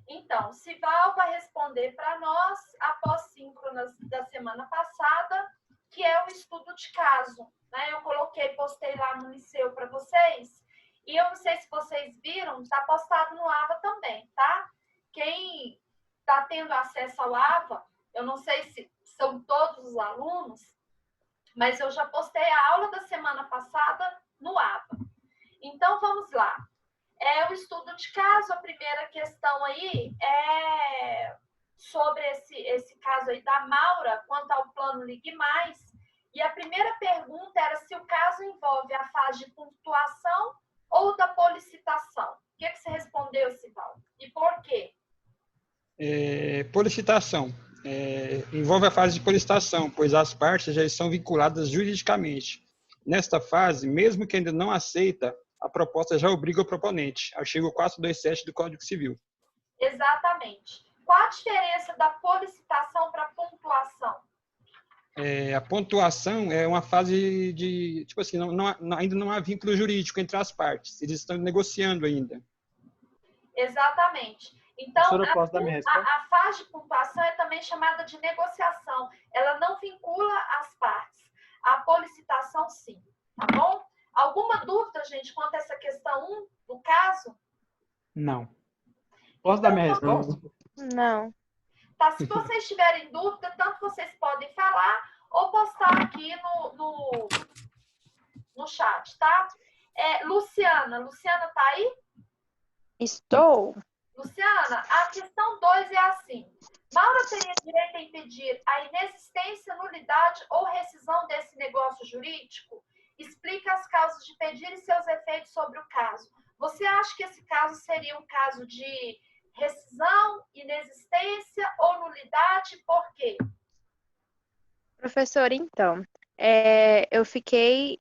Então, Sival vai responder para nós a pós-síncronas da semana passada, que é o estudo de caso. Né? Eu postei lá no Liceu para vocês, e eu não sei se vocês viram, está postado no AVA também, tá? Quem está tendo acesso ao AVA, eu não sei se são todos os alunos, mas eu já postei a aula da semana passada no AVA. Então, vamos lá. É o estudo de caso, a primeira questão aí é sobre esse caso aí da Maura, quanto ao plano Ligue Mais. E a primeira pergunta era se o caso envolve a fase de pontuação ou da policitação. O que você respondeu, Sival? E por quê? Policitação. Envolve a fase de policitação, pois as partes já estão vinculadas juridicamente. Nesta fase, mesmo que ainda não aceita, a proposta já obriga o proponente. Artigo 427 do Código Civil. Exatamente. Qual a diferença da policitação para a pontuação? A pontuação é uma fase de, tipo assim, ainda não há vínculo jurídico entre as partes. Eles estão negociando ainda. Exatamente. Então, a fase de pontuação é também chamada de negociação. Ela não vincula as partes. A policitação, sim. Tá bom? Alguma dúvida, gente, quanto a essa questão 1 do caso? Não. Posso dar minha resposta? Não. Tá, se vocês tiverem dúvida, tanto vocês podem falar ou postar aqui no chat, tá? Luciana tá aí? Estou. Luciana, a questão 2 é assim. Maura teria direito a impedir a inexistência, nulidade ou rescisão desse negócio jurídico? Explica as causas de pedir e seus efeitos sobre o caso. Você acha que esse caso seria um caso de rescisão, inexistência ou nulidade? Por quê? Professor, então, eu fiquei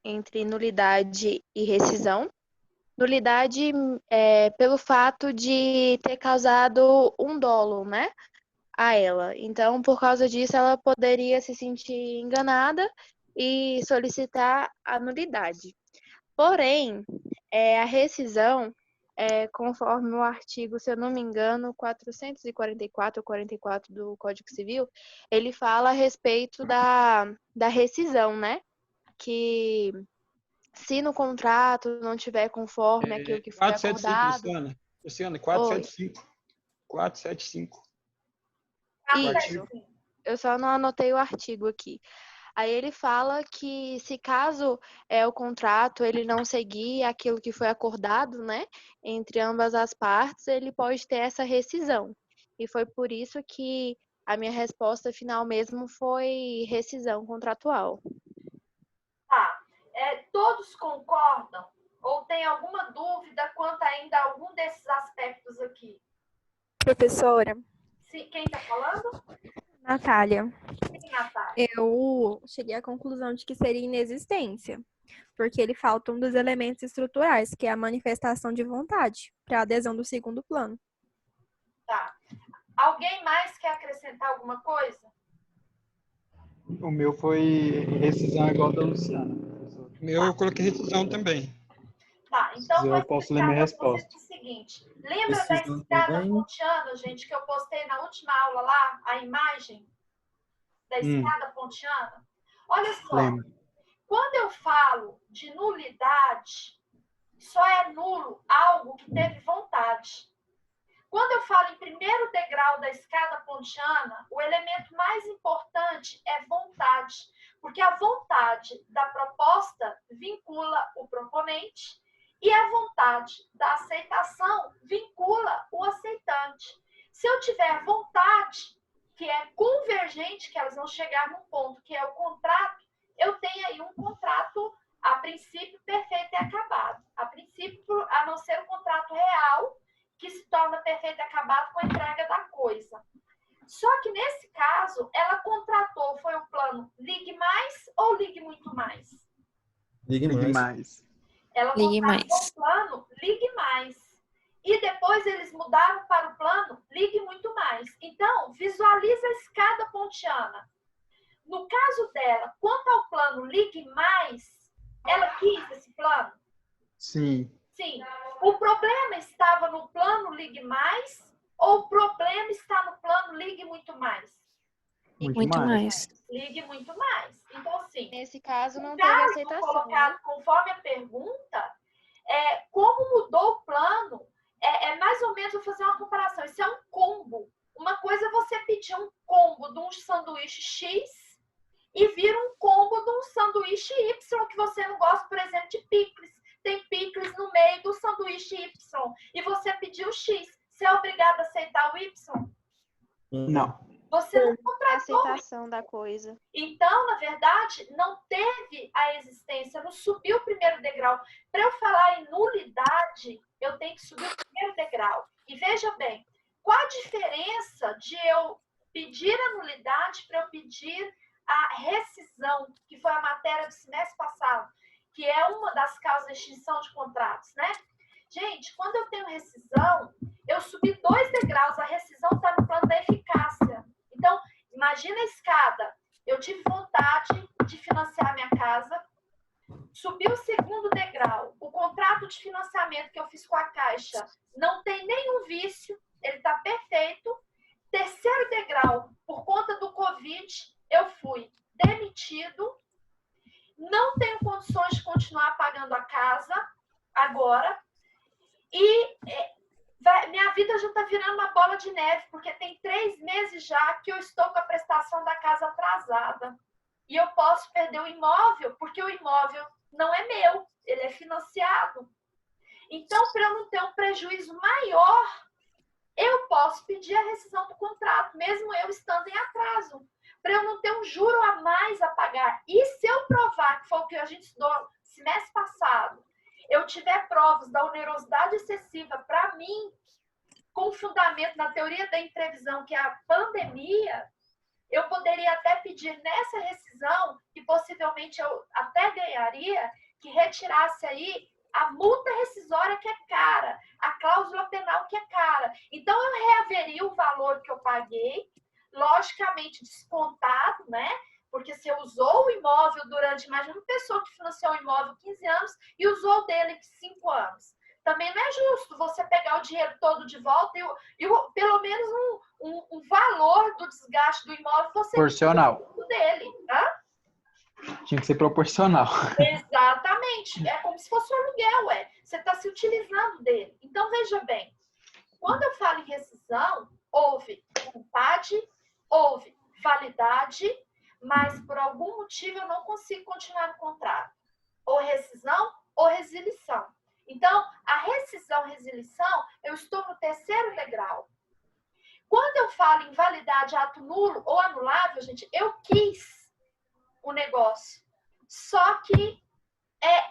entre nulidade e rescisão. Nulidade pelo fato de ter causado um dolo, né, a ela. Então, por causa disso, ela poderia se sentir enganada e solicitar a nulidade. Porém, a rescisão, conforme o artigo, se eu não me engano, 444 ou 44 do Código Civil, ele fala a respeito da rescisão, né? Que se no contrato não tiver conforme aquilo que foi 475, acordado... Luciana, 475. 475. Isso. Eu só não anotei o artigo aqui. Aí ele fala que se caso o contrato ele não seguir aquilo que foi acordado, né, entre ambas as partes, ele pode ter essa rescisão. E foi por isso que a minha resposta final mesmo foi rescisão contratual. Tá. Todos concordam? Ou tem alguma dúvida quanto ainda a algum desses aspectos aqui? Professora. Sim, quem está falando? Natália. Sim, Natália. Eu cheguei à conclusão de que seria inexistência, porque ele falta um dos elementos estruturais, que é a manifestação de vontade, para a adesão do segundo plano. Tá. Alguém mais quer acrescentar alguma coisa? O meu foi rescisão igual da Luciana. O meu eu coloquei rescisão também. Tá, então eu posso ler minha resposta. O seguinte, lembra da escada pontiana, gente, que eu postei na última aula lá, a imagem da escada pontiana? Olha só, quando eu falo de nulidade, só é nulo algo que teve vontade. Quando eu falo em primeiro degrau da escada pontiana, o elemento mais importante é vontade, porque a vontade da proposta vincula o proponente e a vontade da aceitação vincula o aceitante. Se eu tiver vontade, que é convergente, que elas vão chegar num ponto que é o contrato, eu tenho aí um contrato, a princípio, perfeito e acabado. A princípio, a não ser um contrato real, que se torna perfeito e acabado com a entrega da coisa. Só que, nesse caso, ela contratou, foi o plano Ligue Mais ou Ligue Muito Mais? Ligue Mais. Ela contratou o plano Ligue Mais. E depois eles mudaram para o plano Ligue Muito Mais. Então, visualiza a escada pontiana. No caso dela, quanto ao plano Ligue Mais, ela quis esse plano? Sim. Sim. O problema estava no plano Ligue Mais ou o problema está no plano Ligue Muito Mais? Muito mais. Ligue muito mais. Então, assim, Nesse caso, não o teve caso aceitação, colocado né? conforme a pergunta, como mudou o plano, mais ou menos, vou fazer uma comparação. Isso é um combo. Uma coisa é você pedir um combo de um sanduíche X e vira um combo de um sanduíche Y, que você não gosta, por exemplo, de picles. Tem picles no meio do sanduíche Y. E você pediu X. Você é obrigado a aceitar o Y? Não. Você não A contratou. aceitação da coisa. Então, na verdade, não teve a existência, não subiu o primeiro degrau. Para eu falar em nulidade, eu tenho que subir o primeiro degrau. E veja bem, qual a diferença de eu pedir a nulidade para eu pedir a rescisão, que foi a matéria do semestre passado, que é uma das causas de extinção de contratos, né? Gente, quando eu tenho rescisão, eu subi 2 degraus, a rescisão está no plano da eficácia. Então, imagina a escada. Eu tive vontade de financiar minha casa, subi o segundo degrau. O contrato de financiamento que eu fiz com a Caixa não tem nenhum vício, ele está perfeito. Terceiro degrau, por conta do Covid, eu fui demitido, não tenho condições de continuar pagando a casa agora e minha vida já está virando uma bola de neve, porque tem 3 meses já que eu estou com a prestação da casa atrasada. E eu posso perder o imóvel, porque o imóvel não é meu, ele é financiado. Então, para eu não ter um prejuízo maior, eu posso pedir a rescisão do contrato, mesmo eu estando em atraso, para eu não ter um juro a mais a pagar. E se eu provar, que foi o que a gente estudou semestre passado, eu tiver provas da onerosidade excessiva para mim, com fundamento na teoria da imprevisão, que é a pandemia, eu poderia até pedir nessa rescisão, que possivelmente eu até ganharia, que retirasse aí a multa rescisória que é cara, a cláusula penal que é cara. Então, eu reaveria o valor que eu paguei, logicamente descontado, né? Porque você usou o imóvel durante, imagina uma pessoa que financiou o imóvel 15 anos e usou dele 5 anos. Também não é justo você pegar o dinheiro todo de volta e pelo menos um valor do desgaste do imóvel você Proporcional. dele. Tinha que ser proporcional. Exatamente. É como se fosse um aluguel, Você está se utilizando dele. Então, veja bem, quando eu falo em rescisão, houve vontade, houve validade, mas por algum motivo eu não consigo continuar no contrato. Ou rescisão ou resilição. Então, a rescisão, resilição, eu estou no terceiro degrau. Quando eu falo em validade, ato nulo ou anulável, gente, eu quis o negócio. Só que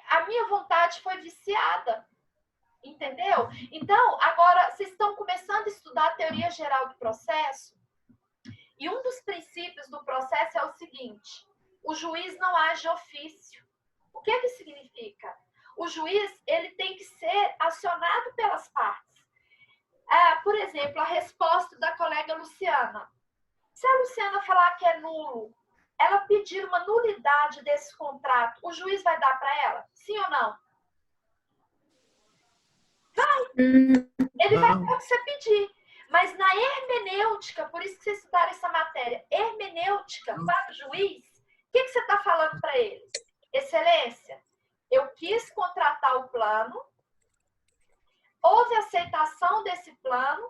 a minha vontade foi viciada. Entendeu? Então, agora, vocês estão começando a estudar a teoria geral do processo. E um dos princípios do processo é o seguinte: o juiz não age de ofício. O que que significa? O juiz, ele tem que ser acionado pelas partes. Por exemplo, a resposta da colega Luciana. Se a Luciana falar que é nulo, ela pedir uma nulidade desse contrato, o juiz vai dar para ela? Sim ou não? Vai. Ele vai dar o que você pedir. Mas na hermenêutica, por isso que vocês estudaram essa matéria, hermenêutica para o juiz, o que você está falando para eles? Excelência, eu quis contratar o plano, houve aceitação desse plano,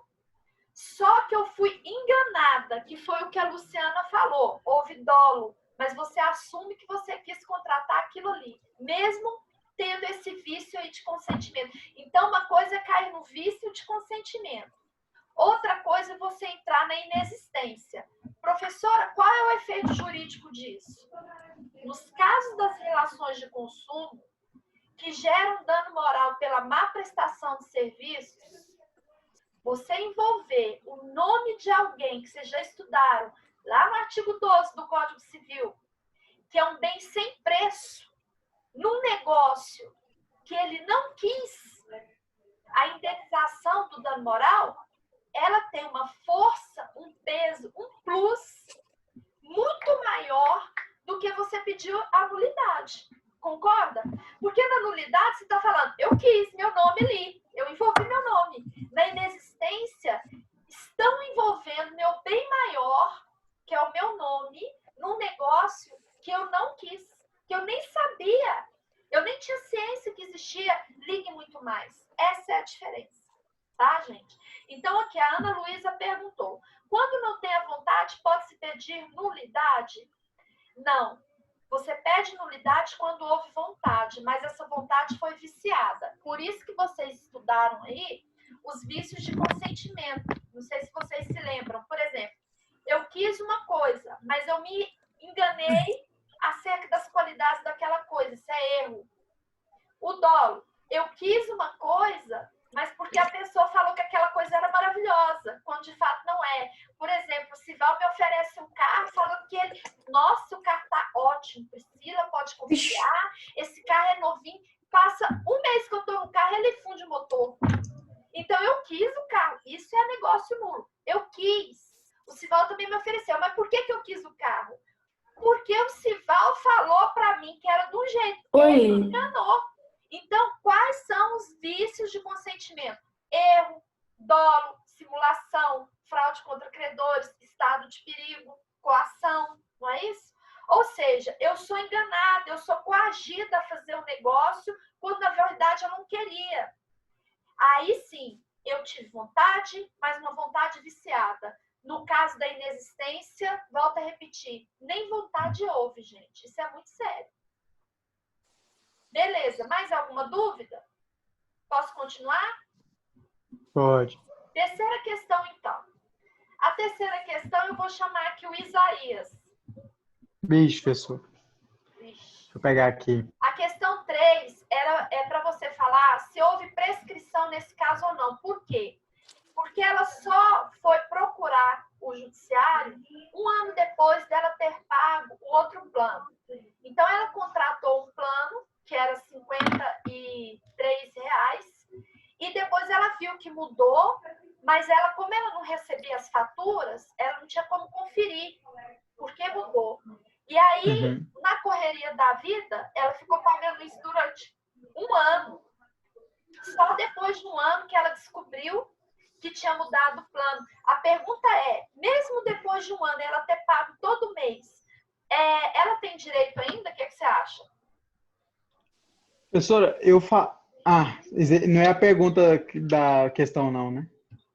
só que eu fui enganada, que foi o que a Luciana falou, houve dolo, mas você assume que você quis contratar aquilo ali, mesmo tendo esse vício aí de consentimento. Então, uma coisa é cair no vício de consentimento. Outra coisa é você entrar na inexistência. Professora, qual é o efeito jurídico disso? Nos casos das relações de consumo, que geram dano moral pela má prestação de serviços, você envolver o nome de alguém que vocês já estudaram, lá no artigo 12 do Código Civil, que é um bem sem preço, num negócio que ele não quis a indenização do dano moral, ela tem uma força, um peso, um plus muito maior do que você pediu a nulidade. Concorda? Porque na nulidade você está falando, eu quis meu nome ali, eu envolvi meu nome. Na inexistência, estão envolvendo meu bem maior, que é o meu nome, num negócio que eu não quis, que eu nem sabia. Eu nem tinha ciência que existia ligue muito mais. Essa é a diferença, tá, gente? Então, aqui a Ana Luísa perguntou, quando não tem a vontade, pode-se pedir nulidade? Não. Você pede nulidade quando houve vontade, mas essa vontade foi viciada. Por isso que vocês estudaram aí os vícios de consentimento. Não sei se vocês se lembram. Por exemplo, eu quis uma coisa, mas eu me enganei acerca das qualidades daquela coisa. Isso é erro. O dolo. Eu quis uma coisa, mas porque a pessoa falou que aquela coisa era maravilhosa, quando de fato não é. Por exemplo, o Sival me oferece um carro falando que ele... Nossa, o carro tá ótimo, Priscila, pode confiar, esse carro é novinho. Passa um mês que eu tô no carro, ele funde o motor. Então, eu quis o carro. Isso é negócio nulo. Eu quis. O Sival também me ofereceu. Mas por que eu quis o carro? Porque o Sival falou para mim que era de um jeito. Ele me enganou. Então, quais são os vícios de consentimento? Erro, dolo, simulação, fraude contra credores, estado de perigo, coação, não é isso? Ou seja, eu sou enganada, eu sou coagida a fazer um negócio quando, na verdade, eu não queria. Aí, sim, eu tive vontade, mas uma vontade viciada. No caso da inexistência, volto a repetir, nem vontade houve, gente. Isso é muito sério. Beleza, mais alguma dúvida? Posso continuar? Pode. Terceira questão, então. A terceira questão eu vou chamar aqui o Isaías. Bicho, professor. Deixa eu pegar aqui. A questão 3 é para você falar se houve prescrição nesse caso ou não. Por quê? Porque ela só foi procurar o judiciário um ano depois dela ter pago o outro plano. Então, ela contratou um plano que era R$ 53, e depois ela viu que mudou, mas ela, como ela não recebia as faturas, ela não tinha como conferir porque mudou. E aí, na correria da vida, ela ficou pagando isso durante um ano. Só depois de um ano que ela descobriu que tinha mudado o plano. A pergunta é, mesmo depois de um ano, ela ter pago todo mês, ela tem direito ainda? O que você acha? Professora, não é a pergunta da questão, não, né?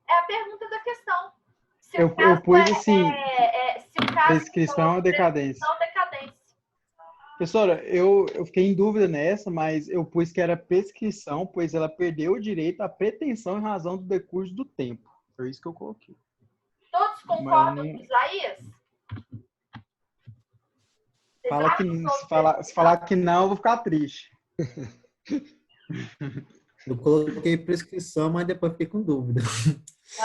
É a pergunta da questão. Se eu pus assim, se o caso prescrição ou decadência. Professora, eu fiquei em dúvida nessa, mas eu pus que era prescrição, pois ela perdeu o direito à pretensão em razão do decurso do tempo. Foi isso que eu coloquei. Todos concordam com Isaías? Se falar que não, eu vou ficar triste. Eu coloquei prescrição, mas depois fiquei com dúvida.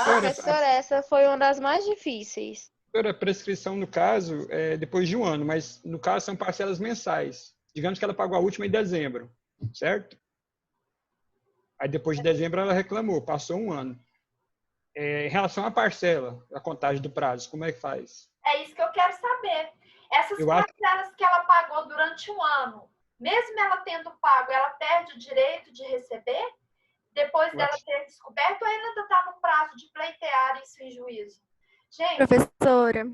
Professora, essa foi uma das mais difíceis. A prescrição, no caso, é depois de um ano, mas no caso são parcelas mensais. Digamos que ela pagou a última em dezembro, certo? Aí depois de dezembro ela reclamou, passou um ano. Em relação à parcela, a contagem do prazo, como é que faz? É isso que eu quero saber. Essas parcelas que ela pagou durante um ano, mesmo ela tendo pago, ela perde o direito de receber? Depois dela ter descoberto, ou ainda está no prazo de pleitear isso em juízo? Gente, professora,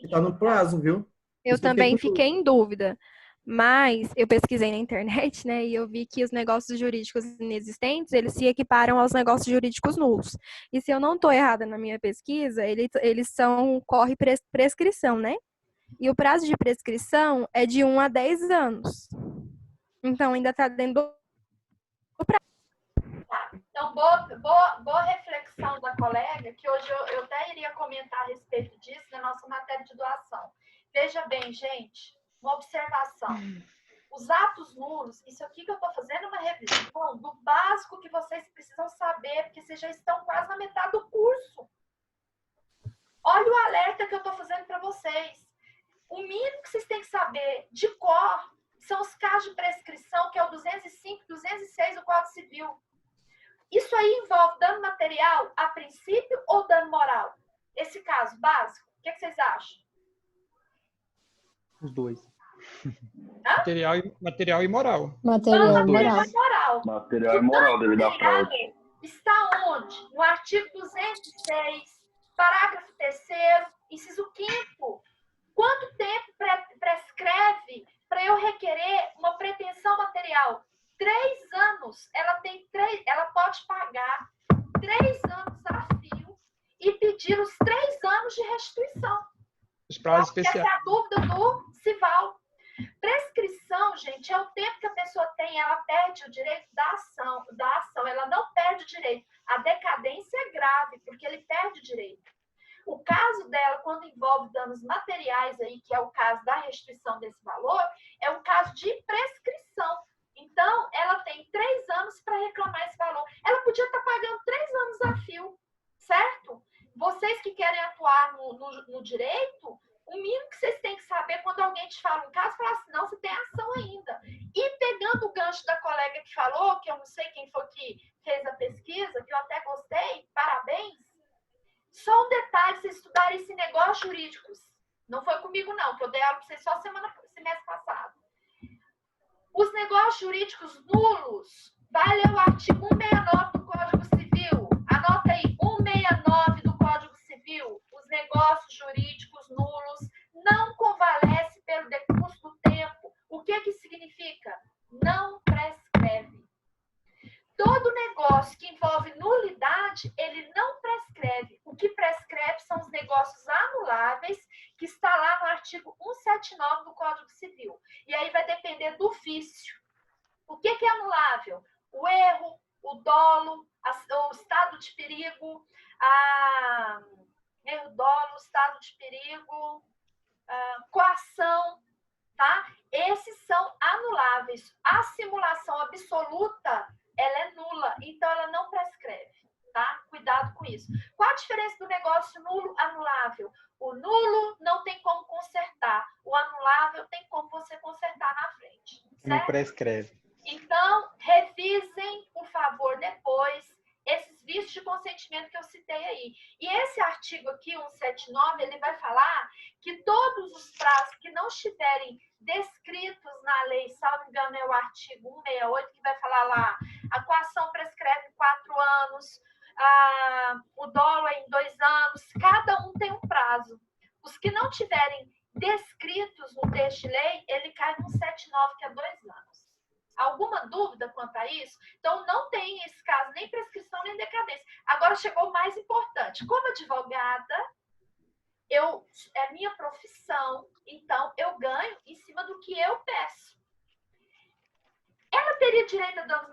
está no prazo, viu? Eu também fiquei em dúvida, mas eu pesquisei na internet, né, e eu vi que os negócios jurídicos inexistentes, eles se equiparam aos negócios jurídicos nulos. E se eu não estou errada na minha pesquisa, eles corre prescrição, né? E o prazo de prescrição é de 1 a 10 anos. Então, ainda está dentro do prazo. Então, boa reflexão da colega, que hoje eu até iria comentar a respeito disso na nossa matéria de doação. Veja bem, gente, uma observação. Os atos nulos, isso aqui que eu estou fazendo é uma revisão do básico que vocês precisam saber, porque vocês já estão quase na metade do curso. Olha o alerta que eu estou fazendo para vocês. O mínimo que vocês têm que saber de cor são os casos de prescrição, que é o 205, 206 do Código Civil. Isso aí envolve dano material a princípio ou dano moral? Esse caso básico, o que vocês acham? Os dois. Material e moral. Material e moral. Material e moral devido à fraude. Está onde? No artigo 206, parágrafo 3º, inciso 5º. Quanto tempo prescreve para eu requerer uma pretensão material? 3 anos. Ela pode pagar 3 anos a fio e pedir os 3 anos de restituição. Os prazos especiais. Essa é a dúvida do CIVAL. Prescrição, gente, é o tempo que a pessoa tem, ela perde o direito da ação, ela não perde o direito. A decadência é grave, porque ele perde o direito. O caso dela, quando envolve danos materiais, aí, que é o caso da restituição desse valor, é um caso de prescrição. Então, ela tem 3 anos para reclamar esse valor. Ela podia estar pagando 3 anos a fio, certo? Vocês que querem atuar no direito, o mínimo que vocês têm que saber quando alguém te fala um caso, falar assim, não, você tem ação ainda. E pegando o gancho da colega que falou, que eu não sei quem foi que fez a pesquisa, que eu até gostei, parabéns. Só um detalhe, vocês estudarem esse negócio jurídicos. Não foi comigo, não, que eu dei aula para vocês só semestre passado. Os negócios jurídicos nulos, vai ler o artigo 169 do Código Civil. Anota aí, 169 do Código Civil. Os negócios jurídicos nulos não convalescem pelo decurso do tempo. O que significa? Não prescreve. Todo negócio que envolve nulidade, ele não prescreve. O que prescreve são os negócios anuláveis, que está lá no artigo 179 do Código Civil. E aí vai depender do vício. O que é anulável? O erro, o dolo, o estado de perigo, erro, dolo, estado de perigo, coação, tá? Esses são anuláveis. A simulação absoluta, ela é nula, então ela não prescreve, tá? Cuidado com isso. Qual a diferença do negócio nulo anulável? O nulo não tem como consertar, o anulável tem como você consertar na frente. Certo? Não prescreve. Então, revisem, por favor, depois esses vícios de consentimento que eu citei aí. E esse artigo aqui, 179, ele vai falar que todos os prazos que não estiverem descritos na lei, salvo engano, é o artigo 168, que vai falar lá, a coação prescreve em 4 anos, o dolo é em 2 anos, cada um tem um prazo. Os que não tiverem descritos no texto de lei, ele cai no 179, que é 2 anos. Alguma dúvida quanto a isso? Então, não tem esse caso nem prescrição nem decadência. Agora chegou o mais importante. Como advogada, é minha profissão, então eu ganho em cima do que eu peço. Ela teria direito a danos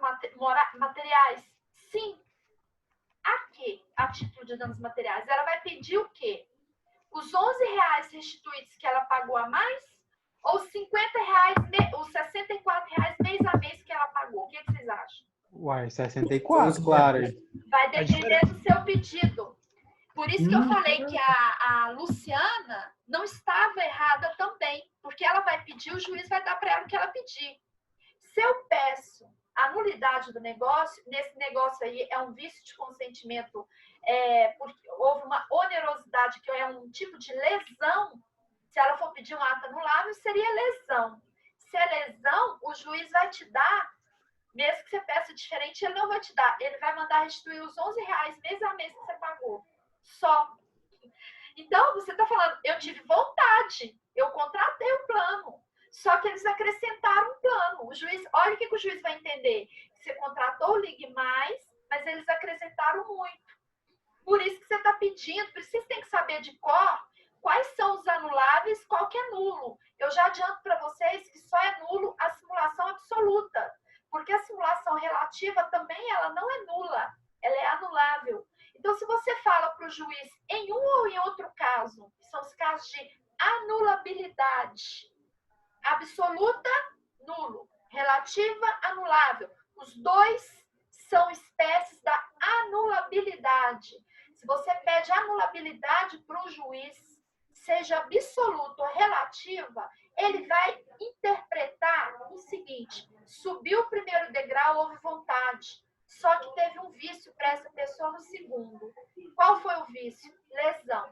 materiais? Sim. A quê? A título de danos materiais. Ela vai pedir o quê? Os R$11 restituídos que ela pagou a mais? Ou R$50, os R$64 mês a mês que ela pagou? O que vocês acham? Uai, 64, claro. Vai depender do seu pedido. Por isso que eu falei que a Luciana não estava errada também, porque ela vai pedir, o juiz vai dar para ela o que ela pedir. Se eu peço a nulidade do negócio, nesse negócio aí é um vício de consentimento, porque houve uma onerosidade, que é um tipo de lesão. Se ela for pedir um ato anulável, seria lesão. Se é lesão, o juiz vai te dar, mesmo que você peça diferente, ele não vai te dar. Ele vai mandar restituir os R$11 mês a mês que você pagou. Só. Então, você está falando, eu tive vontade, eu contratei o plano. Só que eles acrescentaram um plano. O juiz, olha o que o juiz vai entender. Você contratou o Ligue Mais, mas eles acrescentaram muito. Por isso que você está pedindo, por isso que vocês têm que saber de cor quais são os anuláveis, qual que é nulo. Eu já adianto para vocês que só é nulo a simulação absoluta, porque a simulação relativa também ela não é nula, ela é anulável. Então, se você fala para o juiz em um ou em outro caso, que são os casos de anulabilidade, absoluta, nulo, relativa, anulável, os dois são espécies da anulabilidade. Se você pede anulabilidade para o juiz, seja absoluta ou relativa, ele vai interpretar o seguinte: subiu o primeiro degrau, houve vontade, só que teve um vício para essa pessoa no segundo. Qual foi o vício? Lesão.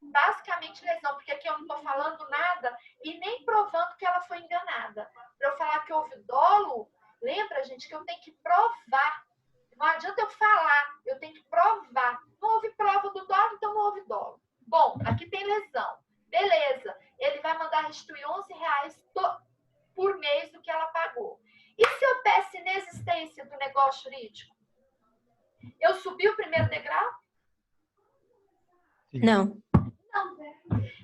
Basicamente lesão, porque aqui eu não estou falando nada e nem provando que ela foi enganada. Para eu falar que houve dolo, lembra, gente, que eu tenho que provar. Não adianta eu falar, eu tenho que provar. Não houve prova do dolo, então não houve dolo. Bom, aqui tem lesão. Beleza, ele vai mandar restituir R$11 por mês do que ela pagou. E se eu peço inexistência do negócio jurídico? Eu subi o primeiro degrau? Não. Não.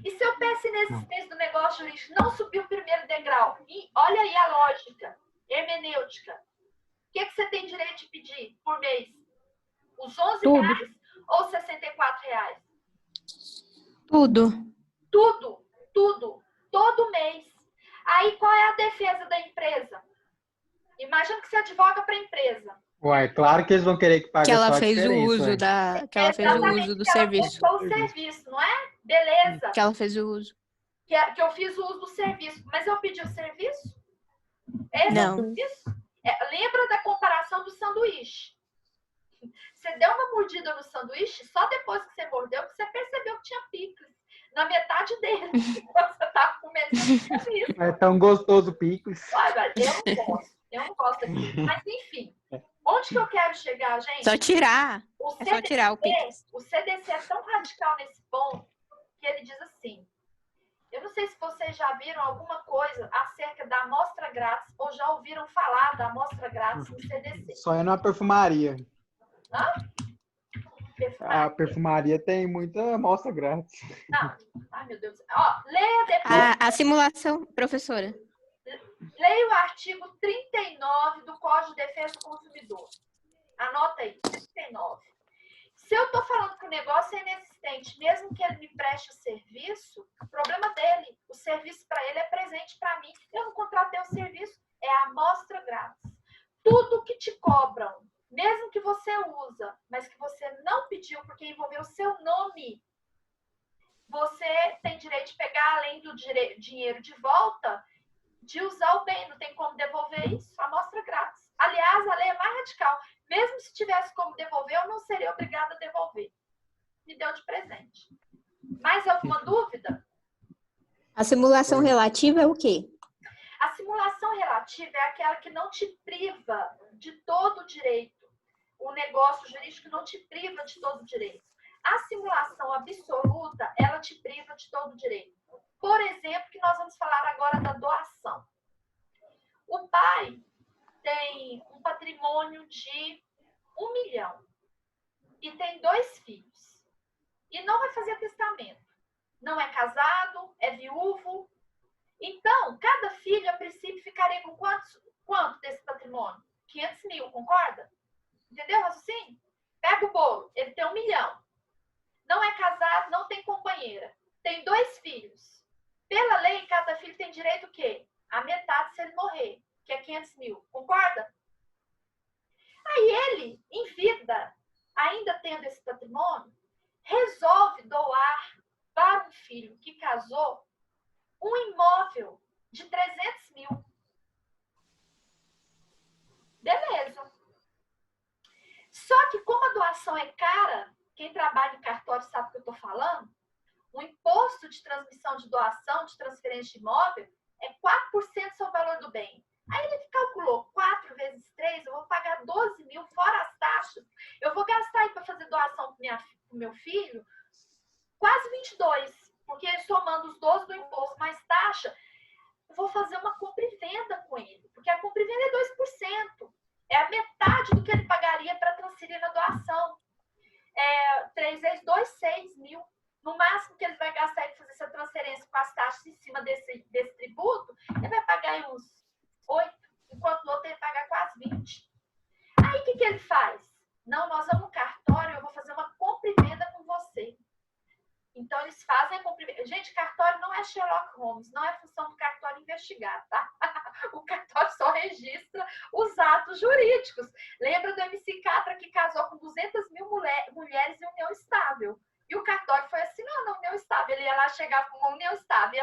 E se eu peço inexistência do negócio jurídico, não subiu o primeiro degrau? E olha aí a lógica, hermenêutica. O que você tem direito de pedir por mês? Os R$11 ou R$64? Tudo. Tudo. Todo mês. Aí qual é a defesa da empresa? Imagina que você advoga para a empresa. Ué, claro que eles vão querer que pague Que ela só a fez o diferença, uso ué. da. Que ela fez o uso do serviço. Ela prestou o serviço, não é? Beleza. Que ela fez o uso. Que eu fiz o uso do serviço. Mas eu pedi o serviço? Não. Lembra da comparação do sanduíche? Você deu uma mordida no sanduíche, só depois que você mordeu, que você percebeu que tinha picles na metade dele. Quando você estava comendo serviço. É tão gostoso o picles. Olha, eu não gosto daquilo. Mas, enfim, onde que eu quero chegar, gente? Só tirar. O É só tirar o picles. O CDC é tão radical nesse ponto que ele diz assim, eu não sei se vocês já viram alguma coisa acerca da amostra grátis ou já ouviram falar da amostra grátis no CDC. Só é na perfumaria. Hã? A perfumaria tem muita amostra grátis. Não. Ai, meu Deus. Ó, leia depois. A simulação, professora. Leia o artigo 39 do Código de Defesa do Consumidor. Anota aí, 39. Se eu estou falando que o negócio é inexistente, mesmo que ele me preste o serviço, o problema dele, o serviço para ele é presente para mim. Eu não contratei o serviço, é a amostra grátis. Tudo que te cobram, mesmo que você usa, mas que você não pediu porque envolveu o seu nome, você tem direito de pegar, além do dinheiro de volta, de usar o bem. Não tem como devolver isso, amostra grátis. Aliás, a lei é mais radical. Mesmo se tivesse como devolver, eu não seria obrigada a devolver. Me deu de presente. Mais alguma dúvida? A simulação relativa é o quê? A simulação relativa é aquela que não te priva de todo o direito. O negócio jurídico não te priva de todo o direito. A simulação absoluta, ela te priva de todo o direito. Por exemplo, que nós vamos falar agora da doação. O pai tem um patrimônio de 1 milhão e tem 2 filhos. E não vai fazer testamento. Não é casado, é viúvo. Então, cada filho, a princípio, ficaria com quanto desse patrimônio? 500 mil, concorda? Entendeu, raciocínio? Pega o bolo, ele tem 1 milhão. Não é casado, não tem companheira. Tem 2 filhos. Pela lei, cada filho tem direito o quê? A metade se ele morrer, que é 500 mil. Concorda? Aí ele, em vida, ainda tendo esse patrimônio, resolve doar para um filho que casou um imóvel de 300 mil. Beleza. Só que como a doação é cara, quem trabalha em cartório sabe o que eu estou falando, o imposto de transmissão de doação, de transferência de imóvel, é 4% sobre o valor do bem. Aí ele calculou 4 vezes 3, eu vou pagar 12 mil fora as taxas. Eu vou gastar aí para fazer doação para o meu filho quase 22, porque somando os 12 do imposto mais taxa, eu vou fazer uma compra e venda com ele, porque a compra e venda é 2%. É a metade do que ele pagaria para transferir na doação. 3 vezes 2, 6 mil. No máximo que ele vai gastar para fazer essa transferência com as taxas em cima desse tributo, ele vai pagar uns 8, enquanto o outro ele paga quase 20. Aí o que ele faz? Não, nós vamos no cartório, eu vou fazer uma compra e venda com você. Então eles fazem a compra e venda. Gente, cartório não é Sherlock Holmes, não é função do cartório investigar, tá? O cartório só registra os atos jurídicos. Lembra do MC Catra que casou com 200 mil mulheres em união estável? E o cartório foi assinando a união estável. Ele ia lá chegar com uma união estável.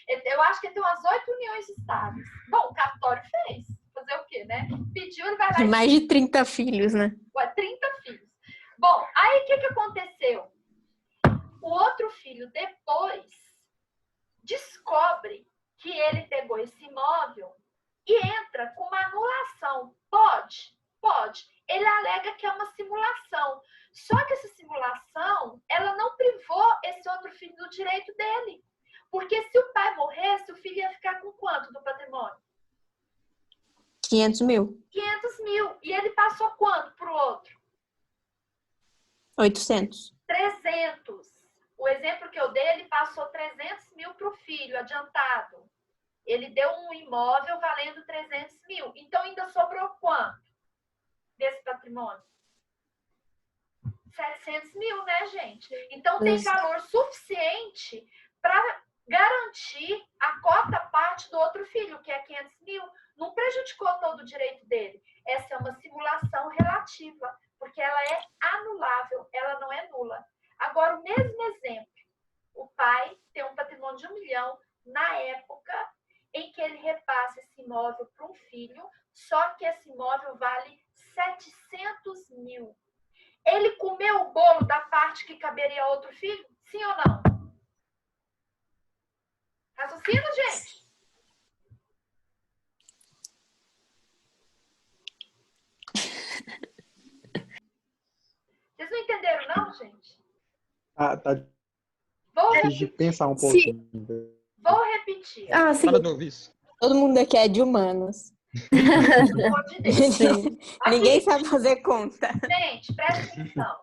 Eu acho que ele tem umas 8 uniões estáveis. Bom, o cartório fez. Fazer o quê, né? Pediu, ele vai lá. Mais de 30 filhos, né? Ué, 30 filhos. Bom, aí o que aconteceu? O outro filho depois descobre que ele pegou esse imóvel e entra com uma anulação. Pode? Pode. Ele alega que é uma simulação. Só que essa simulação, ela não privou esse outro filho do direito dele. Porque se o pai morresse, o filho ia ficar com quanto do patrimônio? 500 mil. 500 mil. E ele passou quanto para o outro? 800. 300. O exemplo que eu dei, ele passou 300 mil para o filho, adiantado. Ele deu um imóvel valendo 300 mil. Então, ainda sobrou quanto desse patrimônio? 700 mil, né, gente? Então, tem valor suficiente para garantir a cota parte do outro filho, que é 500 mil. Não prejudicou todo o direito dele. Essa é uma simulação relativa, porque ela é anulável, ela não é nula. Agora, o mesmo exemplo. O pai tem um patrimônio de 1 milhão na época em que ele repassa esse imóvel para um filho, só que esse imóvel vale 700 mil. Ele comeu o bolo da parte que caberia a outro filho? Sim ou não? Raciocínio, gente? Vocês não entenderam, não, gente? Tá Vou difícil de repetir. pensar um pouquinho. Vou repetir. Ah, sim. Fala novo isso. Todo mundo aqui é de humanos. Pelo amor de Deus. Ninguém Aqui, sabe fazer conta. gente, presta atenção.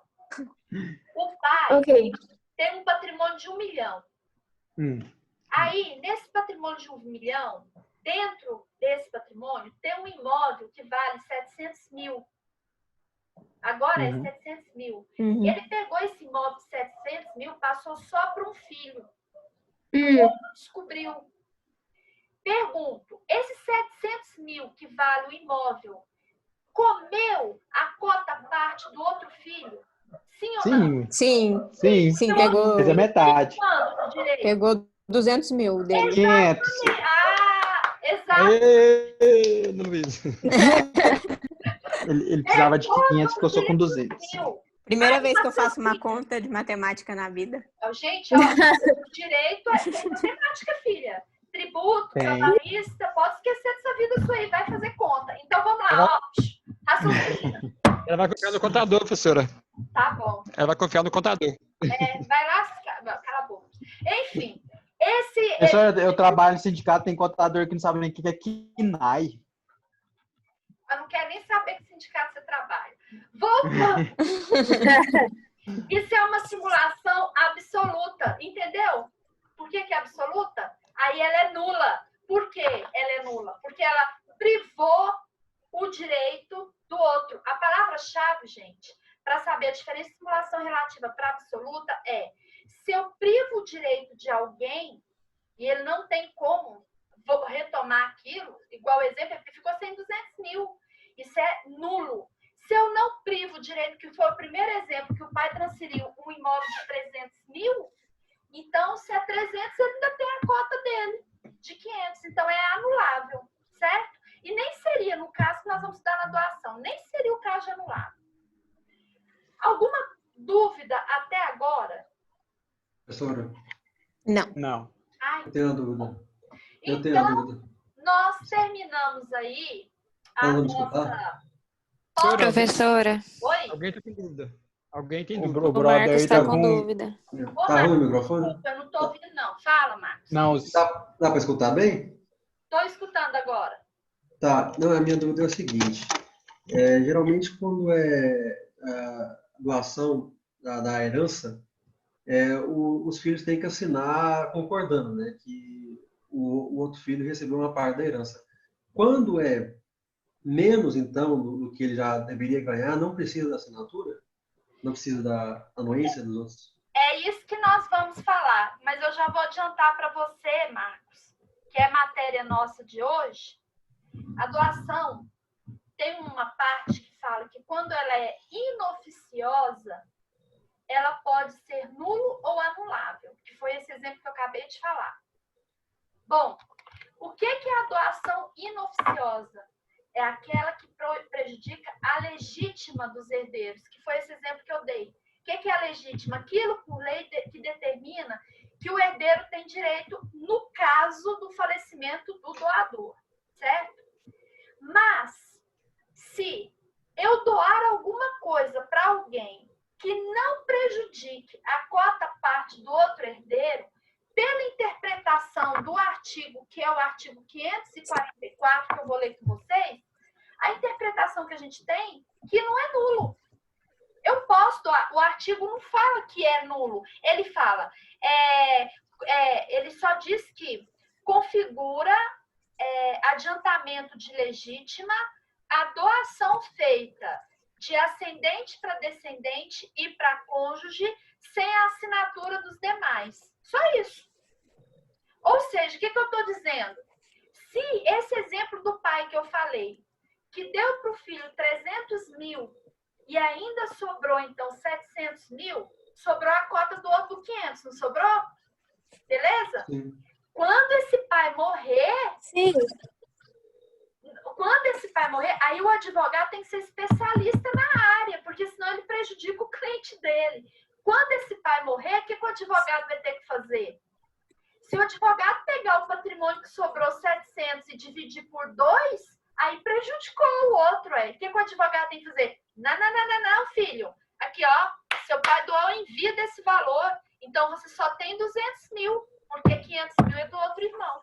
O pai tem um patrimônio de 1 milhão. Aí, nesse patrimônio de 1 milhão, dentro desse patrimônio, tem um imóvel que vale 700 mil. Agora é 700 mil. Ele pegou esse imóvel de 700 mil, passou só para um filho. O outro descobriu. Pergunto, esses 700 mil que vale o imóvel, comeu a cota parte do outro filho? Sim ou não? Sim. Sim. Sim, pegou. Mas é metade. Quanto de direito? Pegou 200 mil dele. 500. Ah, exato. Ê, Luiz. Ele precisava de 500, ficou só com 200. Primeira vez que eu faço uma conta de matemática na vida. Gente, ó, o direito é matemática, filha. Tributo, trabalhista, pode esquecer dessa vida sua aí, vai fazer conta. Então vamos lá, ó. Raciocínio. Ela vai confiar no contador, professora. Tá bom. Ela vai confiar no contador. Vai lá, cala a boca. Enfim, Professora, eu trabalho no sindicato, tem contador que não sabe nem o que é KNAI. Eu não quero nem saber que sindicato você trabalha. Voltando. Isso é uma simulação absoluta, entendeu? Por que é absoluta? Aí ela é nula. Por que ela é nula? Porque ela privou o direito do outro. A palavra-chave, gente, para saber a diferença de simulação relativa para absoluta é: se eu privo o direito de alguém e ele não tem como retomar aquilo, igual o exemplo, ele ficou sem 200 mil. Isso é nulo. Se eu não privo o direito, que foi o primeiro exemplo, que o pai transferiu um imóvel de 300 mil, então, se é 300, ele ainda tem a cota dele, de 500. Então, é anulável, certo? E nem seria, no caso que nós vamos estudar na doação, nem seria o caso de anular. Alguma dúvida até agora? Professora? Não. Eu tenho uma dúvida. Então, nós terminamos aí a nossa... Professora. Oi? Alguém está com dúvida? Alguém tem O dúvida? O Marcos está com dúvida. Tá ruim o microfone? Desculpa, eu não estou ouvindo, não. Fala, Marcos. Não, Dá para escutar bem? Estou escutando agora. Tá. Não, a minha dúvida é o seguinte. Geralmente, quando é a doação da herança, os filhos têm que assinar concordando, né? Que o outro filho recebeu uma parte da herança. Quando é menos, então, do que ele já deveria ganhar, não precisa da assinatura? Não precisa da anuência dos outros? É isso que nós vamos falar, mas eu já vou adiantar para você, Marcos, que é matéria nossa de hoje. A doação tem uma parte que fala que quando ela é inoficiosa, ela pode ser nulo ou anulável, que foi esse exemplo que eu acabei de falar. Bom, o que é a doação inoficiosa? É aquela que prejudica a legítima dos herdeiros, que foi esse exemplo que eu dei. O que é a legítima? Aquilo por lei que determina que o herdeiro tem direito no caso do falecimento do doador, certo? Mas, se eu doar alguma coisa para alguém que não prejudique a cota parte do outro herdeiro, pela interpretação do artigo, que é o artigo 544, que eu vou ler com vocês, a interpretação que a gente tem que não é nulo. Eu posso doar. O artigo não fala que é nulo. Ele fala, ele só diz que configura adiantamento de legítima a doação feita de ascendente para descendente e para cônjuge sem a assinatura dos demais. Só isso. Ou seja, o que eu estou dizendo? Se esse exemplo do pai que eu falei, que deu para o filho 300 mil e ainda sobrou, então, 700 mil, sobrou a cota do outro 500, não sobrou? Beleza? Sim. Quando esse pai morrer... Sim. Quando esse pai morrer, aí o advogado tem que ser especialista na área, porque senão ele prejudica o cliente dele. Quando esse pai morrer, o que o advogado vai ter que fazer? Se o advogado pegar o patrimônio que sobrou 700 e dividir por 2, aí prejudicou o outro. O que o advogado tem que fazer? Não, filho. Aqui, ó, seu pai doou em vida esse valor, então você só tem 200 mil, porque 500 mil é do outro irmão.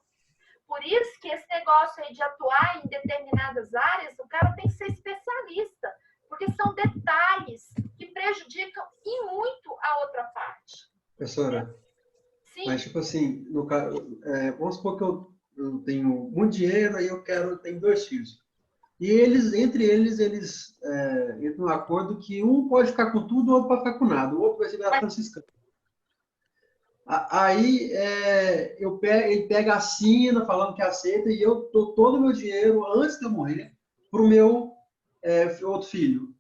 Por isso que esse negócio aí de atuar em determinadas áreas, o cara tem que ser especialista, porque são detalhes que prejudicam e muito a outra parte. Professora, Sim. Mas tipo assim, no caso, vamos supor que eu tenho muito dinheiro, aí eu tenho 2 filhos. E entre eles entram num acordo que um pode ficar com tudo, o outro pode ficar com nada. O outro vai ser virar franciscano. Aí ele pega, assina, falando que aceita, e eu dou todo o meu dinheiro, antes de eu morrer, para o meu outro filho.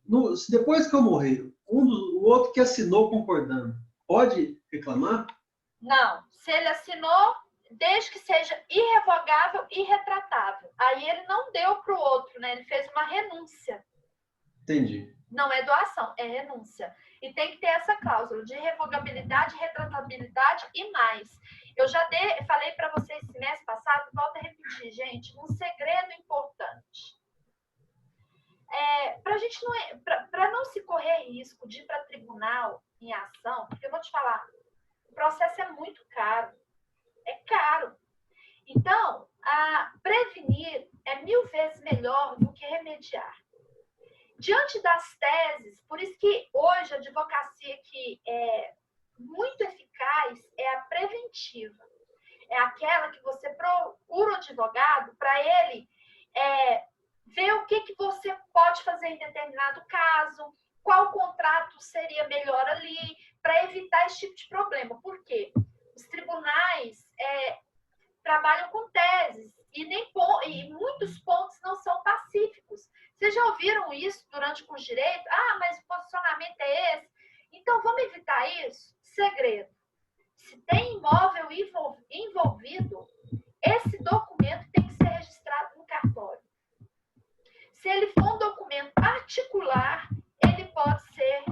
Depois que eu morrer, o outro que assinou concordando, pode reclamar? Não. Se ele assinou, desde que seja irrevogável e irretratável. Aí ele não deu para o outro, né? Ele fez uma renúncia. Entendi. Não é doação, é renúncia. E tem que ter essa cláusula de irrevogabilidade, retratabilidade e mais. Eu já falei para vocês semestre passado, volto a repetir, gente, um segredo importante. Para não se correr risco de ir para tribunal em ação, porque eu vou te falar, o processo é muito caro. É caro. Então, prevenir é 1000 vezes melhor do que remediar. Diante das teses, por isso que hoje a advocacia que é muito eficaz é a preventiva. É aquela que você procura o advogado para ele ver o que você pode fazer em determinado caso, qual contrato seria melhor ali, para evitar esse tipo de problema. Por quê? Os tribunais trabalham com teses e muitos pontos não são pacíficos. Vocês já ouviram isso durante o curso de direito? Mas o posicionamento é esse. Então, vamos evitar isso? Segredo. Se tem imóvel envolvido, esse documento tem que ser registrado no cartório. Se ele for um documento particular, ele pode ser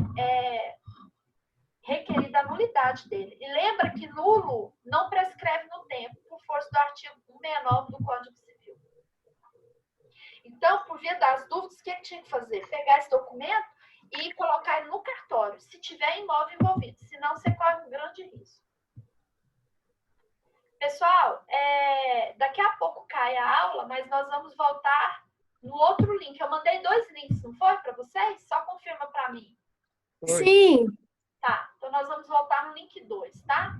requerida a nulidade dele. E lembra que nulo não prescreve no tempo, por força do artigo 169 do Código Civil. Então, por via das dúvidas, o que ele tinha que fazer? Pegar esse documento e colocar ele no cartório, se tiver imóvel envolvido. Senão, você corre um grande risco. Pessoal, daqui a pouco cai a aula, mas nós vamos voltar no outro link. Eu mandei 2 links, não foi para vocês? Só confirma para mim. Sim. Tá, então nós vamos voltar no link 2, tá?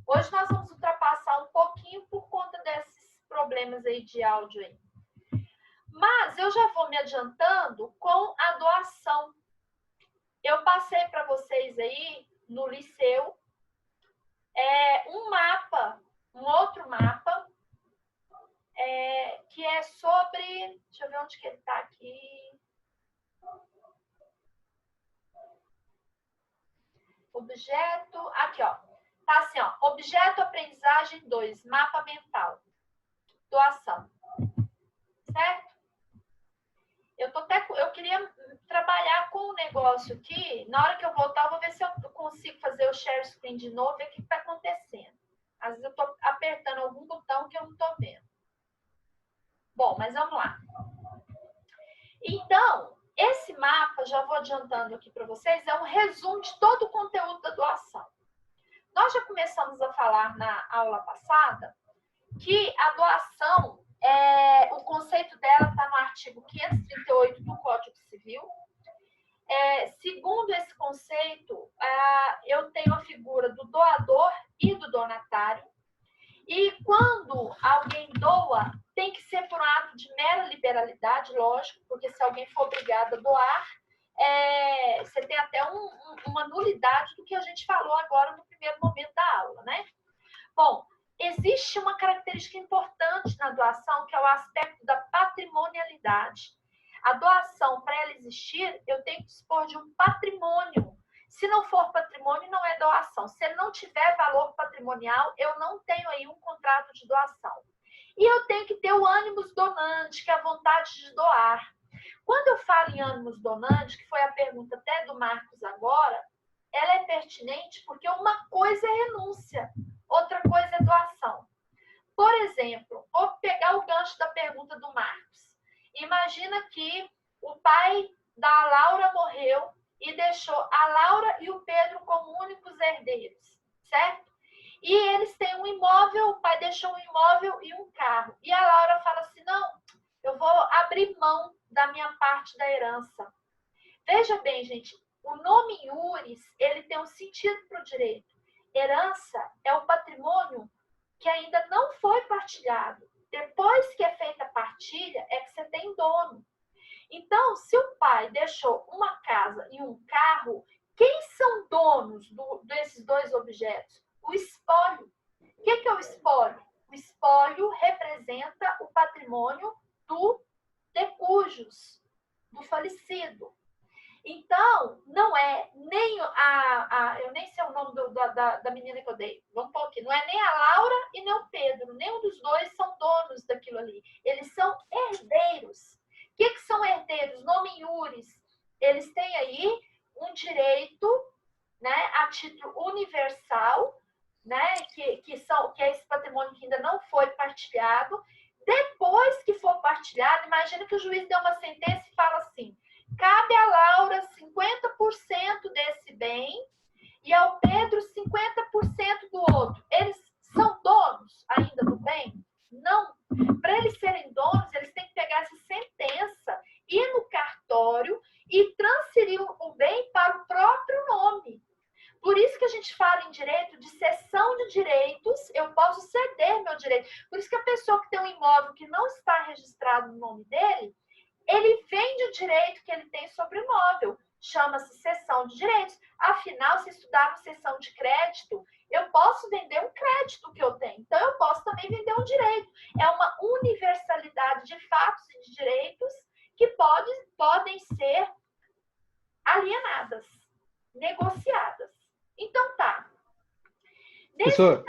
Hoje nós vamos ultrapassar um pouquinho por conta desses problemas aí de áudio aí. Mas eu já vou me adiantando com a doação. Eu passei para vocês aí no liceu um outro mapa, que é sobre... Deixa eu ver onde que ele está aqui. Objeto, aqui, ó. Tá assim, ó. Objeto aprendizagem 2, mapa mental. Doação. Certo? Eu queria trabalhar com o negócio aqui. Na hora que eu voltar, eu vou ver se eu consigo fazer o share screen de novo, ver o que está acontecendo. Às vezes eu estou apertando algum botão que eu não estou vendo. Bom, mas vamos lá. Então, esse mapa, já vou adiantando aqui para vocês, é um resumo de todo o conteúdo da doação. Nós já começamos a falar na aula passada que a doação, o conceito dela está no artigo 538 do Código Civil. Segundo esse conceito, eu tenho a figura do doador e do donatário. E quando alguém doa, tem que ser por um ato de mera liberalidade, lógico, porque se alguém for obrigado a doar, você tem até uma nulidade do que a gente falou agora no primeiro momento da aula, né? Bom, existe uma característica importante na doação, que é o aspecto da patrimonialidade. A doação, para ela existir, eu tenho que dispor de um patrimônio. Se não for patrimônio, não é doação. Se ele não tiver valor patrimonial, eu não tenho aí um contrato de doação. E eu tenho que ter o ânimos donante, que é a vontade de doar. Quando eu falo em ânimos donante, que foi a pergunta até do Marcos agora, ela é pertinente porque uma coisa é renúncia, outra coisa é doação. Por exemplo, vou pegar o gancho da pergunta do Marcos. Imagina que o pai da Laura morreu e deixou a Laura e o Pedro como únicos herdeiros, certo? E eles têm um imóvel, o pai deixou um imóvel e um carro. E a Laura fala assim, não, eu vou abrir mão da minha parte da herança. Veja bem, gente, o nome iuris, ele tem um sentido para o direito. Herança é o patrimônio que ainda não foi partilhado. Depois que é feita a partilha, é que você tem dono. Então, se o pai deixou uma casa e um carro, quem são donos desses dois objetos? O espólio. O que é o espólio? O espólio representa o patrimônio do decujus, do falecido. Então, não é nem eu nem sei o nome da menina que eu dei. Vamos pôr aqui. Não é nem a Laura e nem o Pedro. Nenhum dos dois são donos daquilo ali. Eles são herdeiros. O que são herdeiros? Nome iuris. Eles têm aí um direito, né, a título universal, né, que é esse patrimônio que ainda não foi partilhado. Depois que for partilhado, imagina que o juiz deu uma sentença e fala assim, cabe a Laura 50% desse bem e ao Pedro 50% do outro. Eles são donos ainda do bem? Não. Para eles serem donos, eles têm que pegar essa sentença, ir no cartório e transferir o bem para o próprio nome. Por isso que a gente fala em direito de cessão de direitos, eu posso ceder meu direito. Por isso que a pessoa que tem um imóvel que não está registrado no nome dele, ele vende o direito que ele tem sobre o imóvel. Chama-se cessão de direitos. Afinal, se estudar cessão de crédito, eu posso vender um crédito que eu tenho. Então, eu posso também vender um direito. É uma universalidade de fatos e de direitos que podem ser alienadas, negociadas. Então, tá. Professor,